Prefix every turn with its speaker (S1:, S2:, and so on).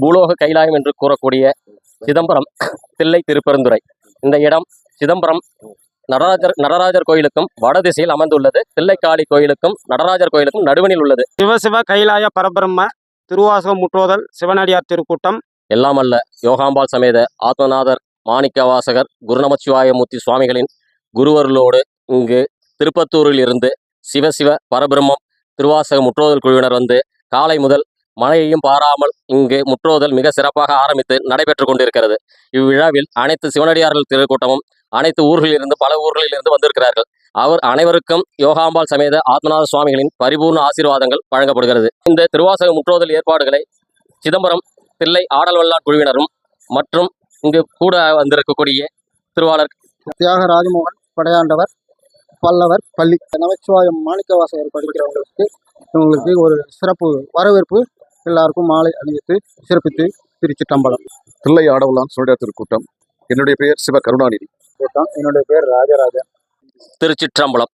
S1: பூலோக கைலாயம் என்று கூறக்கூடிய சிதம்பரம் தில்லை திருப்பெருந்துறை. இந்த இடம் சிதம்பரம் நடராஜர் கோயிலுக்கும் வடதிசையில் அமைந்துள்ளது. தில்லைக்காளி கோயிலுக்கும் நடராஜர் கோயிலுக்கும் நடுவனில் உள்ளது.
S2: சிவசிவ கைலாய பரபிரம்ம திருவாசகம் முற்றோதல் சிவனடியார் திருக்கூட்டம்.
S1: எல்லாமல்ல யோகாம்பாள் சமேத ஆத்மநாதர் மாணிக்க வாசகர் குருநமச்சிவாயமூர்த்தி சுவாமிகளின் குருவருளோடு இங்கு திருப்பத்தூரில் இருந்து சிவசிவ பரபிரம்மம் திருவாசக முற்றோதல் குழுவினர் வந்து காலை முதல் மழையையும் பாராமல் இங்கு முற்றோதல் மிக சிறப்பாக ஆரம்பித்து நடைபெற்று கொண்டிருக்கிறது. இவ்விழாவில் அனைத்து சிவனடியார்கள் திருக்கூட்டமும் அனைத்து ஊர்களிலிருந்து பல ஊர்களில் இருந்து வந்திருக்கிறார்கள். அவர் அனைவருக்கும் யோகாம்பாள் சமேத ஆத்மநாத சுவாமிகளின் பரிபூர்ண ஆசீர்வாதங்கள் வழங்கப்படுகிறது. இந்த திருவாசக முற்றோதல் ஏற்பாடுகளை சிதம்பரம் தில்லை ஆடல் வல்லார் குழுவினரும் மற்றும் இங்கு கூட வந்திருக்கக்கூடிய திருவாளர்
S3: தியாகராஜமோகன் படையாண்டவர் பல்லவர் பள்ளி நமச்சிவாயம் மாணிக்க வாசகர் படிக்கிறவங்களுக்கு இவங்களுக்கு ஒரு சிறப்பு வரவேற்பு எல்லாருக்கும் மாலை அணிவித்து சிறப்பித்து திருச்சிற்றம்பலம்.
S4: தில்லை ஆடவல்லான் சுவனடியார் திருக்கூட்டம். என்னுடைய பெயர் சிவ கருணாநிதி.
S3: என்னுடைய பேர் ராஜராஜன்.
S1: திருச்சிற்றம்பலம்.